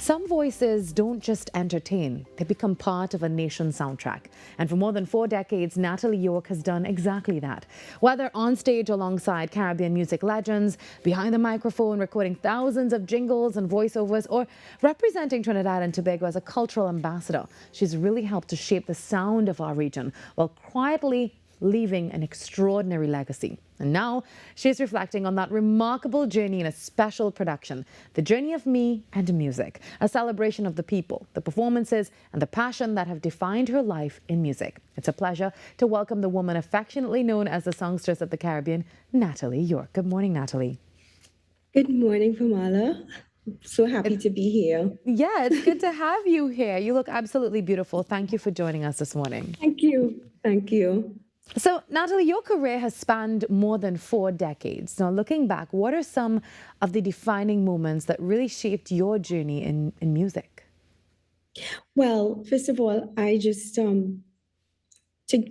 Some voices don't just entertain, they become part of a nation's soundtrack. And for more than 4 decades, Natalie Yorke has done exactly that. Whether on stage alongside Caribbean music legends, behind the microphone recording thousands of jingles and voiceovers, or representing Trinidad and Tobago as a cultural ambassador, she's really helped to shape the sound of our region while quietly leaving an extraordinary legacy. And now she's reflecting on that remarkable journey in a special production, The Journey of Me and Music, a celebration of the people, the performances, and the passion that have defined her life in music. It's a pleasure to welcome the woman affectionately known as the songstress of the Caribbean, Natalie Yorke. Good morning, Natalie. Good morning, Pamela. So happy to be here. Yeah, it's good to have you here. You look absolutely beautiful. Thank you for joining us this morning. Thank you. Thank you. So, Natalie, your career has spanned more than 4 decades. Now, looking back, what are some of the defining moments that really shaped your journey in music? Well, first of all, I just to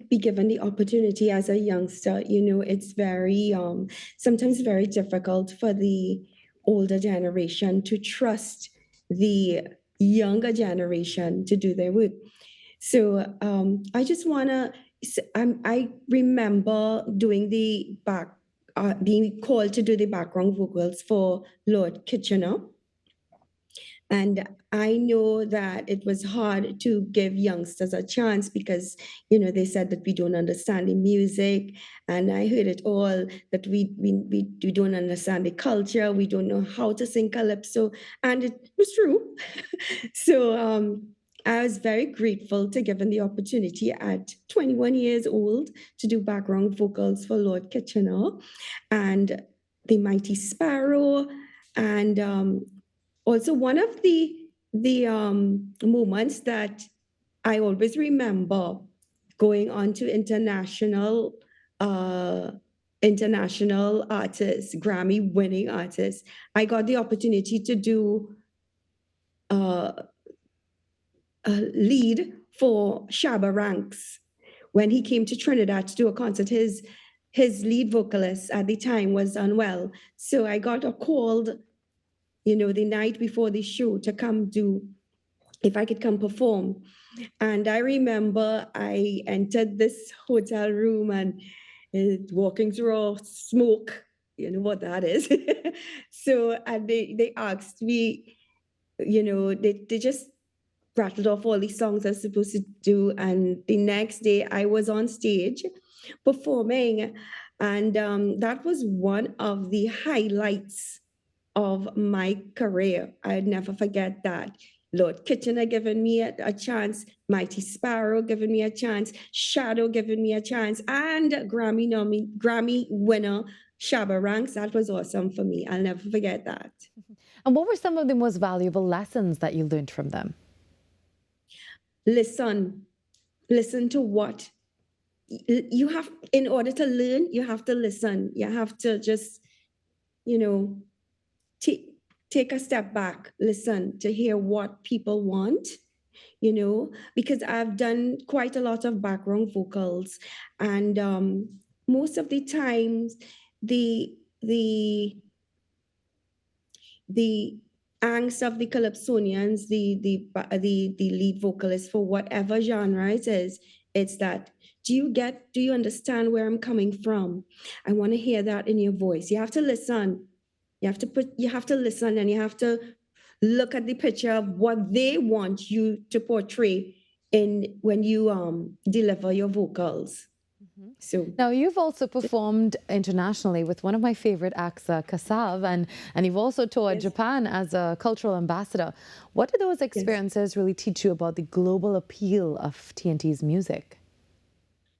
be given the opportunity as a youngster, it's very sometimes very difficult for the older generation to trust the younger generation to do their work. So I just wanna. I remember doing being called to do the background vocals for Lord Kitchener. And I know that it was hard to give youngsters a chance because, they said that we don't understand the music. And I heard it all that we don't understand the culture. We don't know how to sing calypso. And it was true. So I was very grateful to given the opportunity at 21 years old to do background vocals for Lord Kitchener and the Mighty Sparrow. And also, one of the moments that I always remember going on to international artists, Grammy-winning artists. I got the opportunity to do a lead for Shabba Ranks when he came to Trinidad to do a concert. His lead vocalist at the time was unwell, so I got a call the night before the show to come do, if I could come perform. And I remember I entered this hotel room and walking through smoke, you know what that is. So, and they asked me, they just rattled off all these songs I was supposed to do. And the next day I was on stage performing. And that was one of the highlights of my career. I'd never forget that. Lord Kitchener given me a chance, Mighty Sparrow given me a chance, Shadow given me a chance, and Grammy winner Shabba Ranks. That was awesome for me. I'll never forget that. And what were some of the most valuable lessons that you learned from them? Listen to what you have. In order to learn, you have to listen. You have to just, take a step back, listen to hear what people want, because I've done quite a lot of background vocals, and most of the times the angst of the calypsonians, the lead vocalist for whatever genre it is, it's that, do you understand where I'm coming from? I want to hear that in your voice. You have to listen. You have to listen, and you have to look at the picture of what they want you to portray when you deliver your vocals. Mm-hmm. So now you've also performed internationally with one of my favorite acts, Kassav, and you've also toured Japan as a cultural ambassador. What do those experiences really teach you about the global appeal of TNT's music?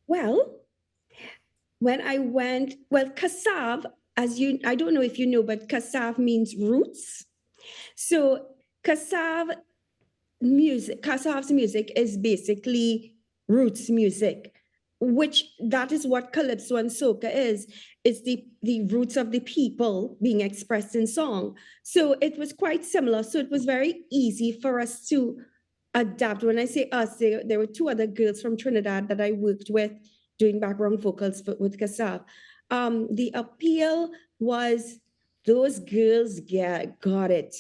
Well, when I went, Kassav, I don't know if you know, but Kassav means roots. So Kassav's music is basically roots music, which that is what calypso and soca is. It's the roots of the people being expressed in song. So it was quite similar. So it was very easy for us to adapt. When I say us, there were 2 other girls from Trinidad that I worked with doing background vocals with Kassav. The appeal was those girls got it.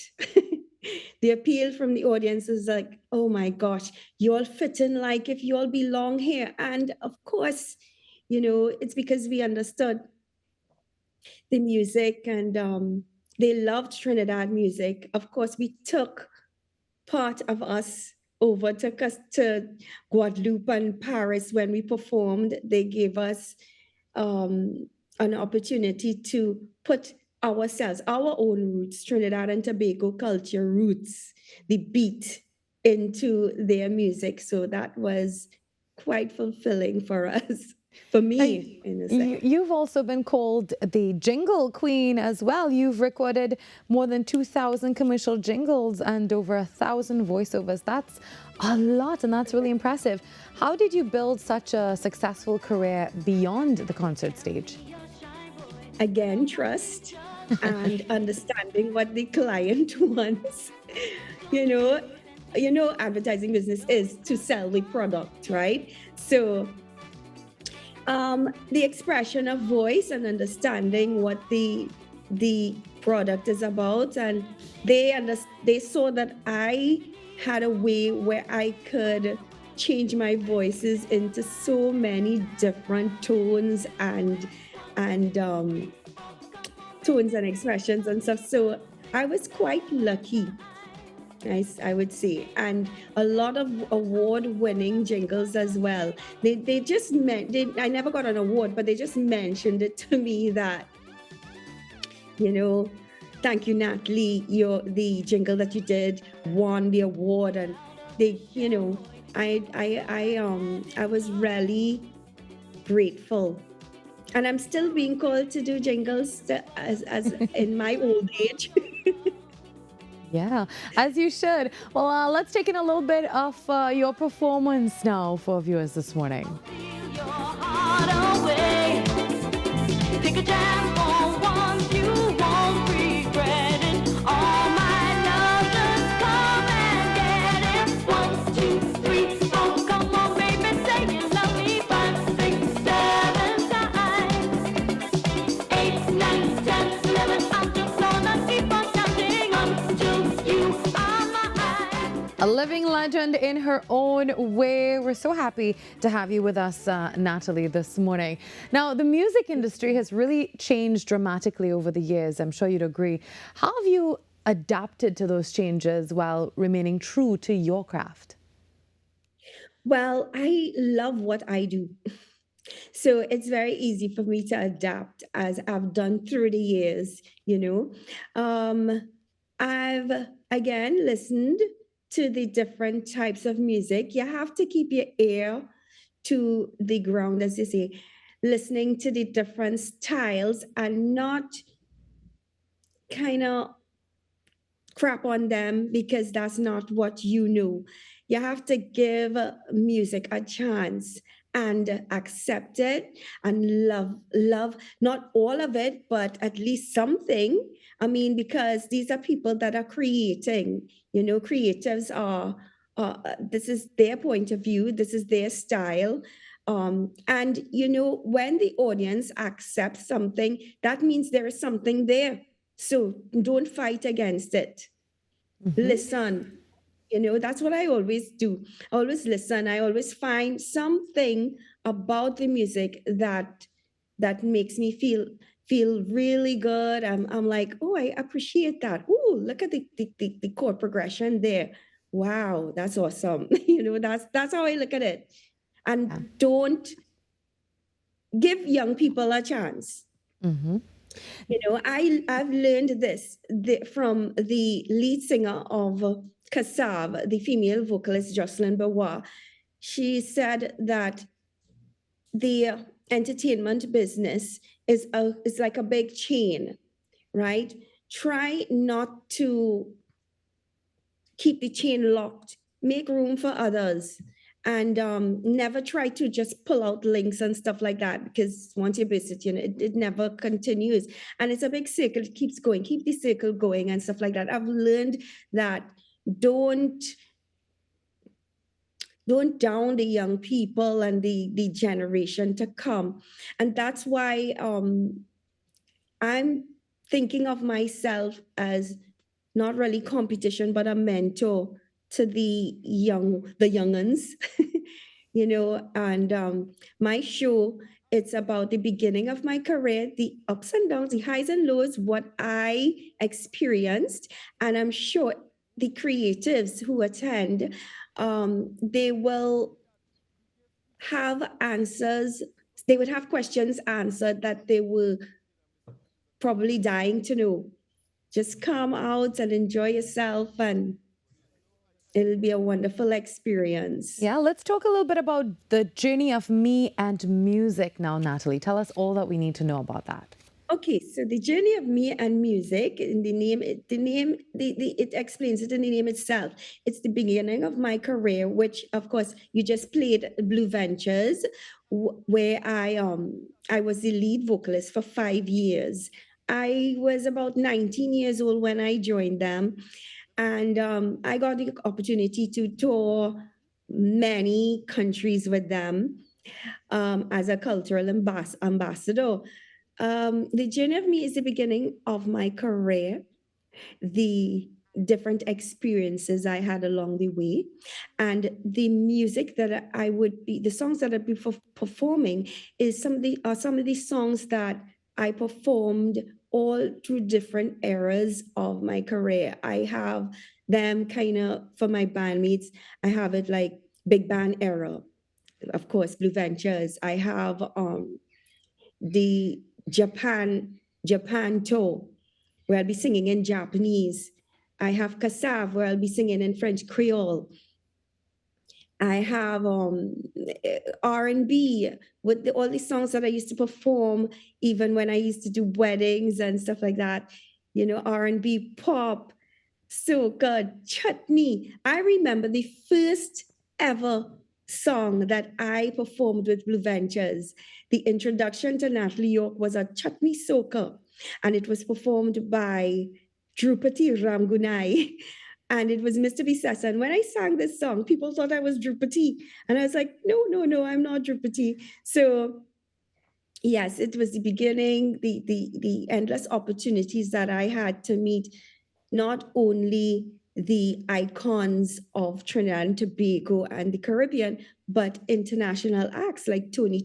The appeal from the audience is like, oh my gosh, you all fit in like if you all belong here. And of course, it's because we understood the music and they loved Trinidad music. Of course, we took part of us over to Guadeloupe and Paris when we performed. They gave us an opportunity to put ourselves, our own roots, Trinidad and Tobago culture roots, the beat into their music. So that was quite fulfilling for us, for me, in a sense. You've also been called the jingle queen as well. You've recorded more than 2,000 commercial jingles and over 1,000 voiceovers. That's a lot, and that's really impressive. How did you build such a successful career beyond the concert stage? Again, trust and understanding what the client wants. You know, advertising business is to sell the product, right? So the expression of voice and understanding what the product is about, and they saw that I had a way where I could change my voices into so many different tones and tones and expressions and stuff. So I was quite lucky, I would say, and a lot of award-winning jingles as well. They just meant I never got an award, but they just mentioned it to me that, thank you, Natalie. The jingle that you did won the award, and they, I was really grateful. And I'm still being called to do jingles as in my old age. Yeah, as you should. Well, let's take in a little bit of your performance now for viewers this morning. Take a chance on one, you won't regret it. All my love, just come and get it. 1, 2, 3, 4, come on, baby, say you love me. 5, 6, 7 times. 8, 9, 10, 11. I'm just gonna keep on counting until you are mine. A living legend in her own way. We're so happy to have you with us, Natalie, this morning. Now, the music industry has really changed dramatically over the years. I'm sure you'd agree. How have you adapted to those changes while remaining true to your craft? Well, I love what I do. So it's very easy for me to adapt, as I've done through the years, I've again listened to the different types of music. You have to keep your ear to the ground, as they say, listening to the different styles and not kind of crap on them because that's not what you know. You have to give music a chance and accept it and love not all of it, but at least something. I mean, because these are people that are creating. Creatives are. This is their point of view. This is their style. And when the audience accepts something, that means there is something there. So don't fight against it. Listen. That's what I always do. I always listen. I always find something about the music that makes me feel really good. I'm like, oh, I appreciate that. Oh, look at the chord progression there. Wow, that's awesome. That's how I look at it. And don't give young people a chance. I've learned this from the lead singer of Kassav, the female vocalist Jocelyn Beauvoir. She said that the entertainment business is like a big chain, right? Try not to keep the chain locked. Make room for others. And never try to just pull out links and stuff like that, because once you burst it, it never continues. And it's a big circle. It keeps going. Keep the circle going and stuff like that. I've learned that don't down the young people and the generation to come. And that's why I'm thinking of myself as not really competition, but a mentor to the younguns, and my show, it's about the beginning of my career, the ups and downs, the highs and lows, what I experienced. And I'm sure the creatives who attend, they will have answers, they would have questions answered that they were probably dying to know. Just come out and enjoy yourself, and it'll be a wonderful experience. Yeah, let's talk a little bit about the journey of me and music now, Natalie. Tell us all that we need to know about that. Okay, so the journey of me and music, in it explains it in the name itself. It's the beginning of my career, which of course you just played Blue Ventures, where I was the lead vocalist for 5 years. I was about 19 years old when I joined them, and I got the opportunity to tour many countries with them as a cultural ambassador. The journey of me is the beginning of my career, the different experiences I had along the way, and the music that I would be, the songs that I'd be performing is some of the songs that I performed all through different eras of my career. I have them kind of for my bandmates. I have it like big band era, of course, Blue Ventures. I have the Japan tour, where I'll be singing in Japanese. I have Kassav, where I'll be singing in French Creole. I have R&B with all the songs that I used to perform, even when I used to do weddings and stuff like that. R&B, pop, soca, chutney. I remember the first ever song that I performed with Blue Ventures. The introduction to Natalie Yorke was a chutney soca, and it was performed by Drupati Ramgunai. And it was Mr. Bisessa. And when I sang this song, people thought I was Drupati. And I was like, no, I'm not Drupati. So yes, it was the beginning, the endless opportunities that I had to meet not only the icons of Trinidad and Tobago and the Caribbean, but international acts like Tony,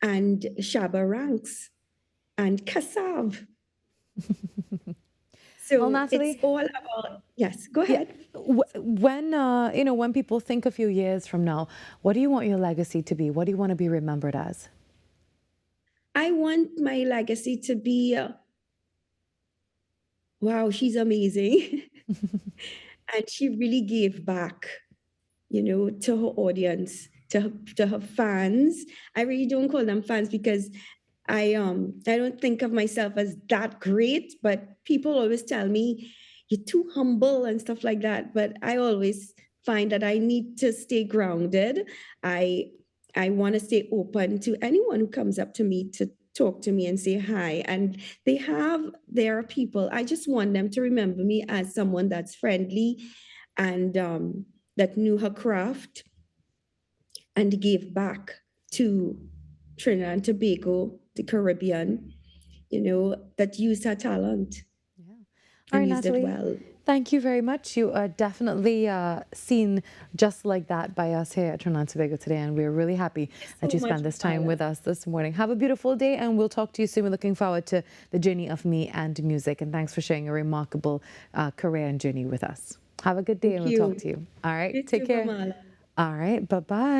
and Shabba Ranks and Kassav. Well, So Natalie, it's all about, yes, go yeah, ahead. when people think a few years from now, what do you want your legacy to be? What do you want to be remembered as? I want my legacy to be, wow, she's amazing. And she really gave back, to her audience, to her fans. I really don't call them fans because I don't think of myself as that great, but people always tell me you're too humble and stuff like that. But I always find that I need to stay grounded. I want to stay open to anyone who comes up to me to talk to me and say hi. And there are people. I just want them to remember me as someone that's friendly and that knew her craft and gave back to Trinidad and Tobago, the Caribbean, that used her talent Yeah. All and right, used it Natalie. well. Thank you very much. You are definitely seen just like that by us here at Trinidad and Tobago today, and we're really happy that So you much spent this time fun. with us this morning. Have a beautiful day, and we'll talk to you soon. We're looking forward to the journey of me and music, and thanks for sharing a remarkable career and journey with us. Have a good day, and Thank we'll talk you. to you. All right, You take too, care. Kamala. All right, bye-bye.